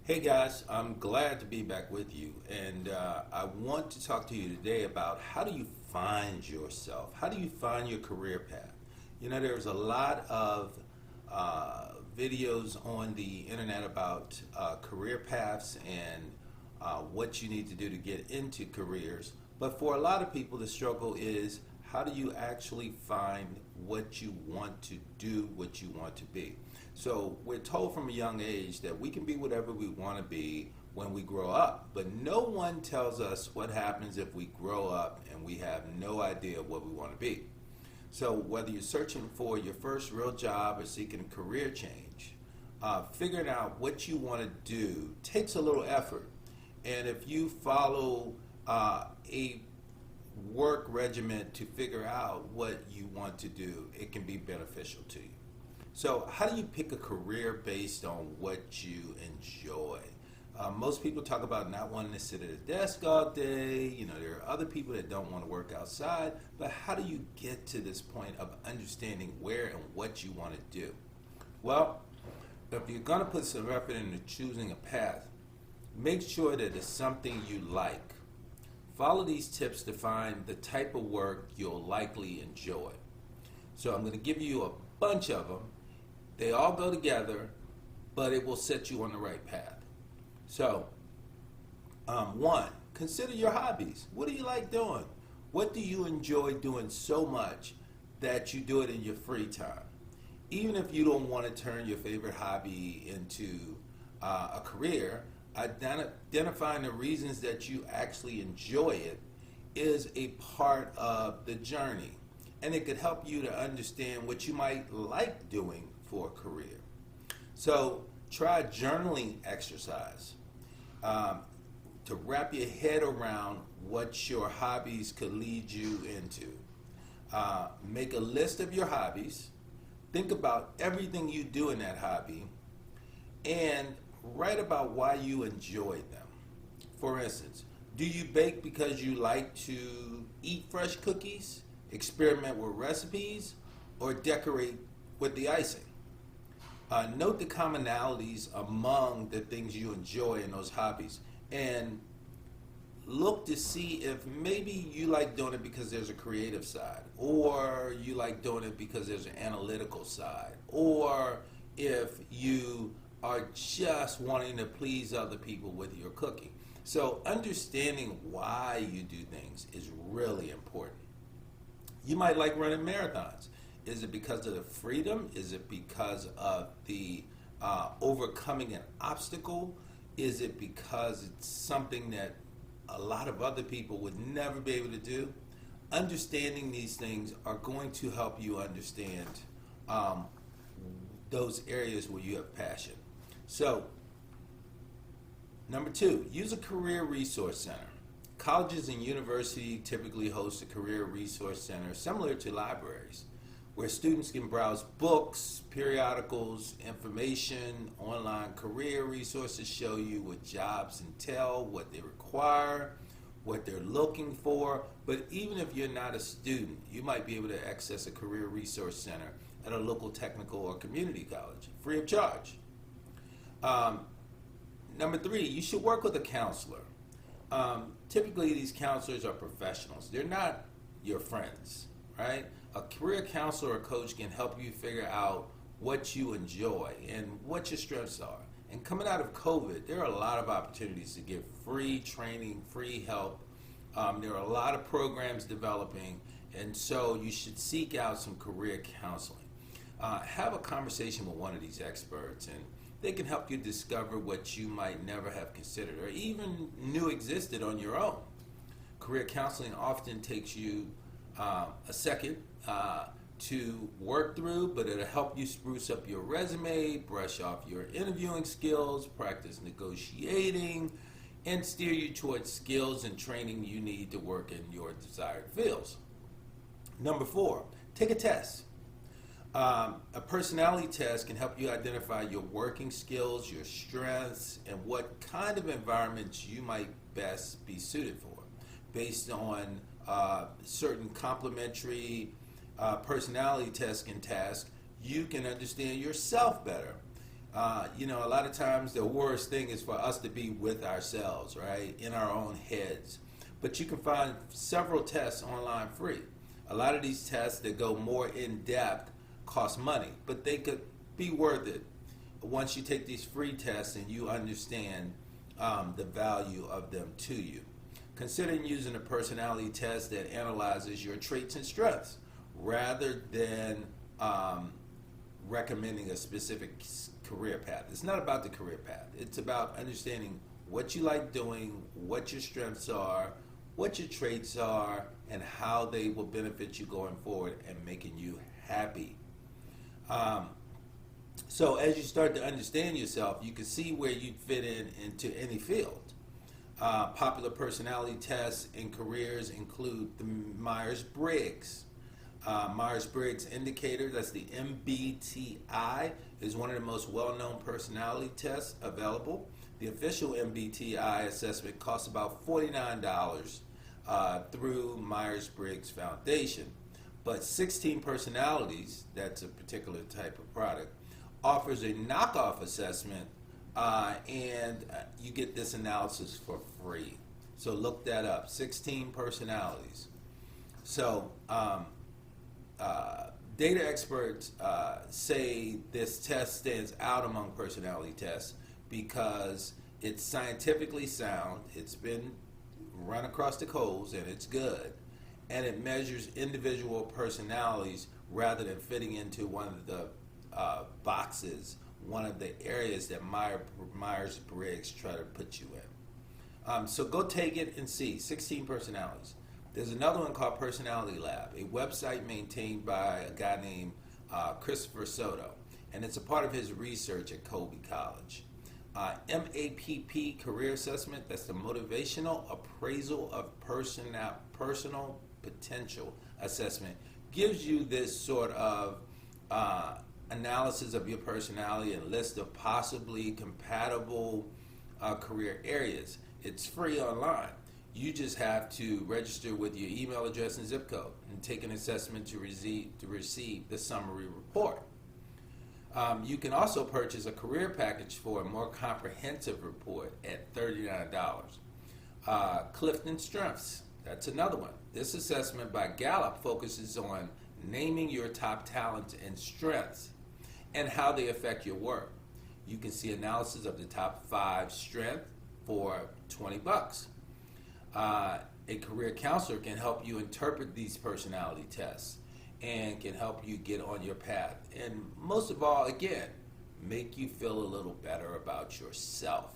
Hey guys, I'm glad to be back with you, and I want to talk to you today about how do you find yourself? How do you find your career path? You know, there's a lot of videos on the internet about career paths and what you need to do to get into careers, but for a lot of people, the struggle is how do you actually find what you want to do, what you want to be? So we're told from a young age that we can be whatever we want to be when we grow up, but no one tells us what happens if we grow up and we have no idea what we want to be. So whether you're searching for your first real job or seeking a career change, figuring out what you want to do takes a little effort. And if you follow a work regimen to figure out what you want to do, it can be beneficial to you. So how do you pick a career based on what you enjoy? Most people talk about not wanting to sit at a desk all day. You know, there are other people that don't want to work outside. But how do you get to this point of understanding where and what you want to do? Well, if you're going to put some effort into choosing a path, make sure that it's something you like. Follow these tips to find the type of work you'll likely enjoy. So I'm going to give you a bunch of them. They all go together, but it will set you on the right path. So, one, consider your hobbies. What do you like doing? What do you enjoy doing so much that you do it in your free time? Even if you don't want to turn your favorite hobby into a career, identifying the reasons that you actually enjoy it is a part of the journey. And it could help you to understand what you might like doing for a career. So try journaling exercise to wrap your head around what your hobbies could lead you into. Make a list of your hobbies. Think about everything you do in that hobby and write about why you enjoy them. For instance, do you bake because you like to eat fresh cookies, experiment with recipes, or decorate with the icing? Note the commonalities among the things you enjoy in those hobbies and look to see if maybe you like doing it because there's a creative side, or you like doing it because there's an analytical side, or if you are just wanting to please other people with your cooking. So understanding why you do things is really important. You might like running marathons. Is it because of the freedom? Is it because of the overcoming an obstacle? Is it because it's something that a lot of other people would never be able to do? Understanding these things are going to help you understand those areas where you have passion. So, number two, use a career resource center. Colleges and universities typically host a career resource center similar to libraries, where students can browse books, periodicals, information, online career resources show you what jobs entail, what they require, what they're looking for. But even if you're not a student, you might be able to access a career resource center at a local technical or community college, free of charge. Number three, you should work with a counselor. Typically, these counselors are professionals. They're not your friends, right? A career counselor or coach can help you figure out what you enjoy and what your strengths are. And coming out of COVID, there are a lot of opportunities to get free training, free help. There are a lot of programs developing, and so you should seek out some career counseling. Have a conversation with one of these experts, and they can help you discover what you might never have considered or even knew existed on your own. Career counseling often takes you a second to work through, but it'll help you spruce up your resume, brush off your interviewing skills, practice negotiating, and steer you towards skills and training you need to work in your desired fields. Number four, take a test. A personality test can help you identify your working skills, your strengths, and what kind of environments you might best be suited for based on certain complementary personality tests and tasks. You can understand yourself better. A lot of times the worst thing is for us to be with ourselves, right, in our own heads. But you can find several tests online free. A lot of these tests that go more in depth cost money, but they could be worth it once you take these free tests and you understand the value of them to you. Consider using a personality test that analyzes your traits and strengths rather than recommending a specific career path. It's not about the career path. It's about understanding what you like doing, what your strengths are, what your traits are, and how they will benefit you going forward and making you happy. So as you start to understand yourself, you can see where you fit into any field. Popular personality tests in careers include the Myers-Briggs. Myers-Briggs indicator, that's the MBTI, is one of the most well-known personality tests available. The official MBTI assessment costs about $49 through Myers-Briggs Foundation. But 16 Personalities, that's a particular type of product, offers a knockoff assessment, and you get this analysis for free. So look that up, 16 Personalities. So data experts say this test stands out among personality tests because it's scientifically sound, it's been run across the coals, and it's good. And it measures individual personalities rather than fitting into one of the boxes, one of the areas that Myers-Briggs try to put you in. So go take it and see, 16 Personalities. There's another one called Personality Lab, a website maintained by a guy named Christopher Soto, and it's a part of his research at Colby College. MAPP Career Assessment, that's the Motivational Appraisal of Personal Potential Assessment, gives you this sort of analysis of your personality and list of possibly compatible career areas. It's free online. You just have to register with your email address and zip code and take an assessment to receive the summary report. You can also purchase a career package for a more comprehensive report at $39. Clifton Strengths, that's another one. This assessment by Gallup focuses on naming your top talents and strengths and how they affect your work. You can see analysis of the top 5 strengths for $20. A career counselor can help you interpret these personality tests and can help you get on your path. And most of all, again, make you feel a little better about yourself.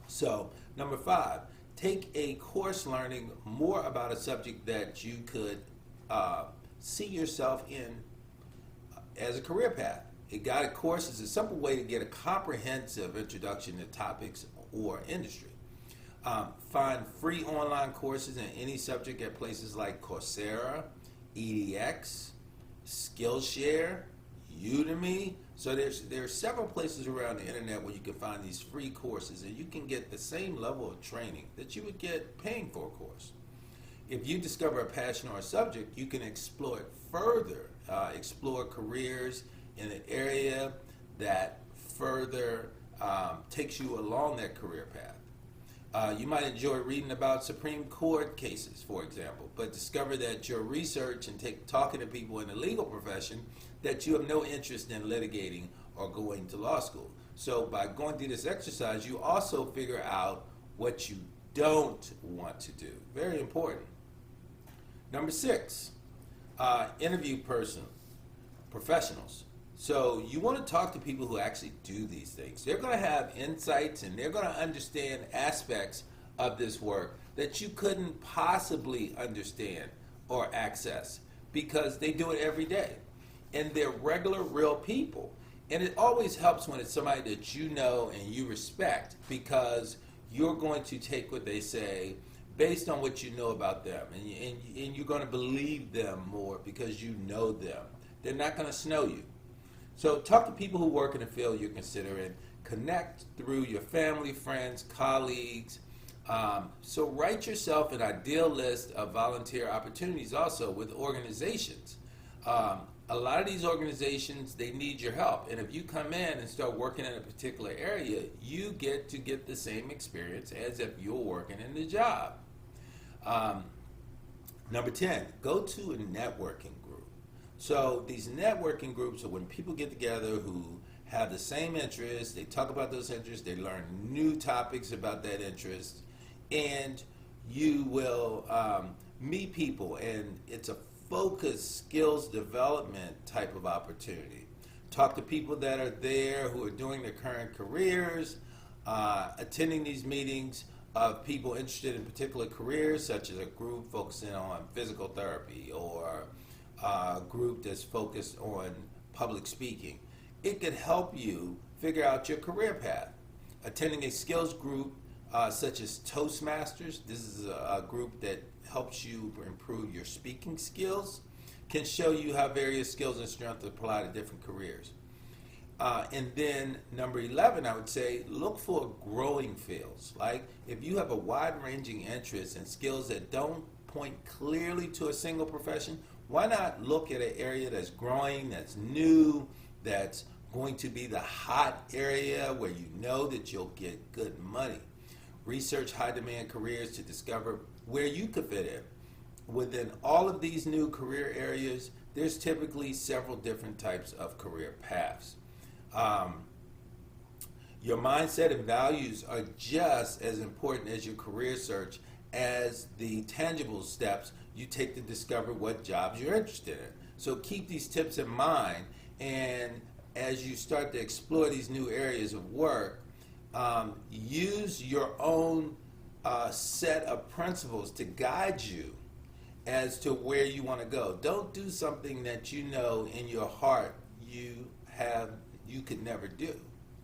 So, number 5, take a course learning more about a subject that you could see yourself in as a career path. A guided course is a simple way to get a comprehensive introduction to topics or industry. Find free online courses in any subject at places like Coursera, EDX, Skillshare, Udemy. So there are several places around the internet where you can find these free courses, and you can get the same level of training that you would get paying for a course. If you discover a passion or a subject, you can explore it further, explore careers in an area that further takes you along that career path. You might enjoy reading about Supreme Court cases, for example, but discover that your research and talking to people in the legal profession that you have no interest in litigating or going to law school. So by going through this exercise, you also figure out what you don't want to do. Very important. Number 6, interview professionals. So you want to talk to people who actually do these things. They're going to have insights and they're going to understand aspects of this work that you couldn't possibly understand or access because they do it every day. And they're regular, real people. And it always helps when it's somebody that you know and you respect because you're going to take what they say based on what you know about them. And you're going to believe them more because you know them. They're not going to snow you. So talk to people who work in the field you're considering. Connect through your family, friends, colleagues. So write yourself an ideal list of volunteer opportunities also with organizations. a lot of these organizations, they need your help. And if you come in and start working in a particular area, you get to get the same experience as if you're working in the job. Number 10, go to a networking group. So these networking groups are when people get together who have the same interests, they talk about those interests, they learn new topics about that interest, and you will meet people, and it's a focused skills development type of opportunity. Talk to people that are there who are doing their current careers, attending these meetings of people interested in particular careers, such as a group focusing on physical therapy or a group that's focused on public speaking. It could help you figure out your career path. Attending a skills group such as Toastmasters, this is a group that helps you improve your speaking skills, can show you how various skills and strengths apply to different careers. And then number 11, I would say, look for growing fields. Like if you have a wide-ranging interest in skills that don't point clearly to a single profession, why not look at an area that's growing, that's new, that's going to be the hot area where you know that you'll get good money. Research high-demand careers to discover where you could fit in. Within all of these new career areas, there's typically several different types of career paths. Your mindset and values are just as important as your career search as the tangible steps you take to discover what jobs you're interested in. So keep these tips in mind, and as you start to explore these new areas of work, use your own set of principles to guide you as to where you want to go. Don't do something that you know in your heart you could never do,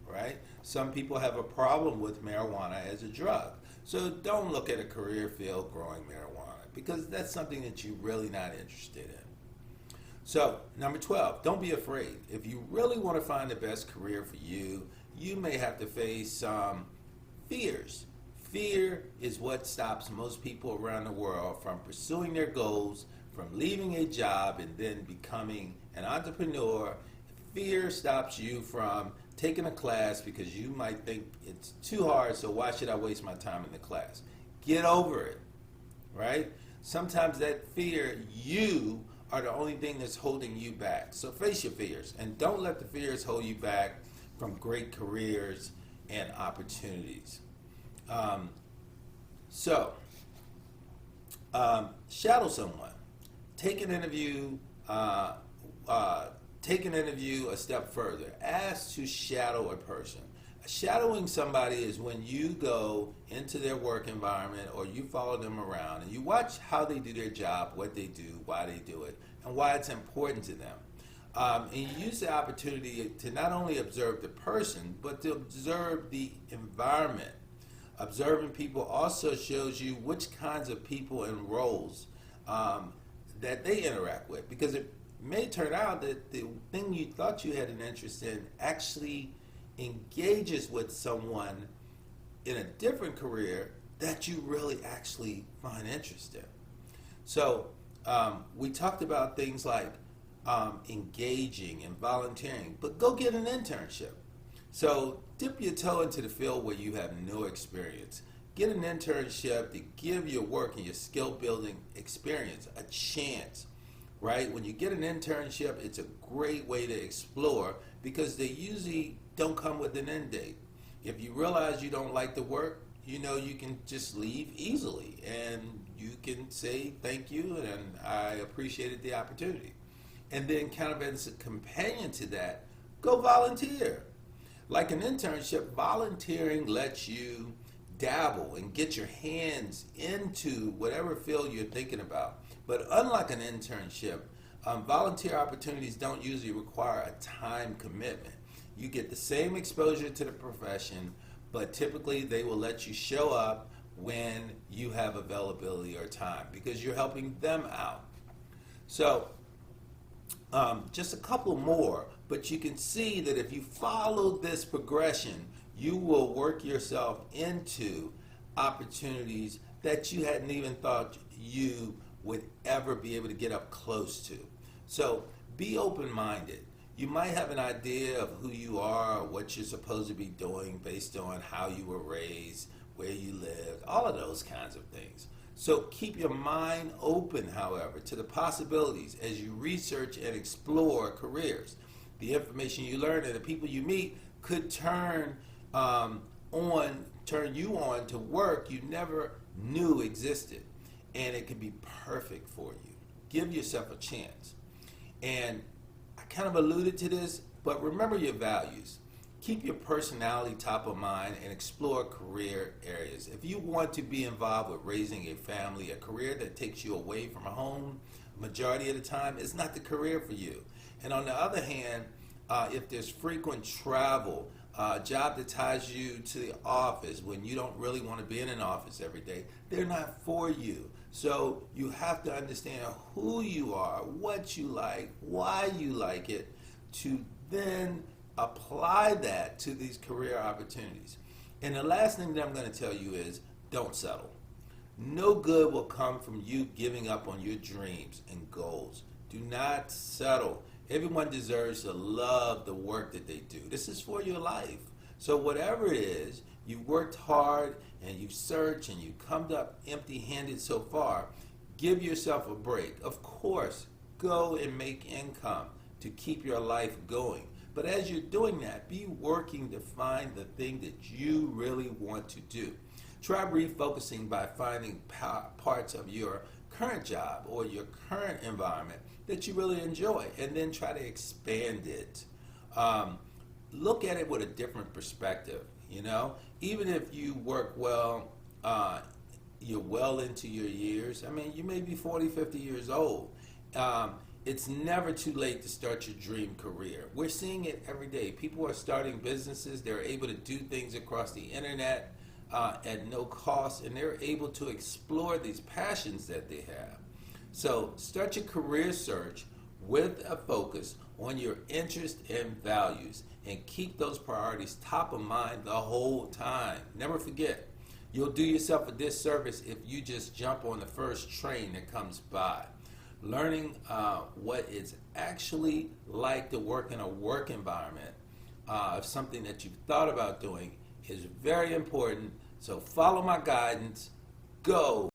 right? Some people have a problem with marijuana as a drug. So don't look at a career field growing marijuana, because that's something that you're really not interested in. So, number 12, don't be afraid. If you really want to find the best career for you, you may have to face some fears. Fear is what stops most people around the world from pursuing their goals, from leaving a job and then becoming an entrepreneur. Fear stops you from taking a class because you might think it's too hard, so why should I waste my time in the class? Get over it, right? Sometimes that fear, you are the only thing that's holding you back. So face your fears, and don't let the fears hold you back from great careers and opportunities. Shadow someone. Take an interview. Take an interview a step further. Ask to shadow a person. Shadowing somebody is when you go into their work environment or you follow them around and you watch how they do their job, what they do, why they do it, and why it's important to them. And you use the opportunity to not only observe the person, but to observe the environment. Observing people also shows you which kinds of people and roles that they interact with, because it may turn out that the thing you thought you had an interest in actually engages with someone in a different career that you really actually find interest in. So we talked about things like engaging and volunteering, but go get an internship. So dip your toe into the field where you have no experience. Get an internship to give your work and your skill building experience a chance. Right? When you get an internship, it's a great way to explore because they usually don't come with an end date. If you realize you don't like the work, you know you can just leave easily and you can say thank you and I appreciated the opportunity. And then kind of as a companion to that, go volunteer. Like an internship, volunteering lets you dabble and get your hands into whatever field you're thinking about. But unlike an internship, volunteer opportunities don't usually require a time commitment. You get the same exposure to the profession, but typically they will let you show up when you have availability or time because you're helping them out. So just a couple more, but you can see that if you follow this progression, you will work yourself into opportunities that you hadn't even thought you would ever be able to get up close to. So be open-minded. You might have an idea of who you are, or what you're supposed to be doing based on how you were raised, where you lived, all of those kinds of things. So keep your mind open, however, to the possibilities as you research and explore careers. The information you learn and the people you meet could turn you on to work you never knew existed, and it could be perfect for you. Give yourself a chance. And I kind of alluded to this, but remember your values. Keep your personality top of mind and explore career areas. If you want to be involved with raising a family, a career that takes you away from home, majority of the time, is not the career for you. And on the other hand, if there's frequent travel, a job that ties you to the office when you don't really want to be in an office every day, they're not for you. So you have to understand who you are, what you like, why you like it, to then apply that to these career opportunities. And the last thing that I'm going to tell you is don't settle. No good will come from you giving up on your dreams and goals. Do not settle. Everyone deserves to love the work that they do. This is for your life. So whatever it is, you've worked hard and you've searched and you've come up empty-handed so far, give yourself a break. Of course, go and make income to keep your life going. But as you're doing that, be working to find the thing that you really want to do. Try refocusing by finding parts of your current job or your current environment that you really enjoy, and then try to expand it. Look at it with a different perspective. Even if you work well, you're well into your years. I mean, you may be 40, 50 years old. It's never too late to start your dream career. We're seeing it every day. People are starting businesses. They're able to do things across the internet at no cost, and they're able to explore these passions that they have. So start your career search with a focus on your interests and values, and keep those priorities top of mind the whole time. Never forget, you'll do yourself a disservice if you just jump on the first train that comes by. Learning what it's actually like to work in a work environment of something that you've thought about doing is very important. So follow my guidance. Go.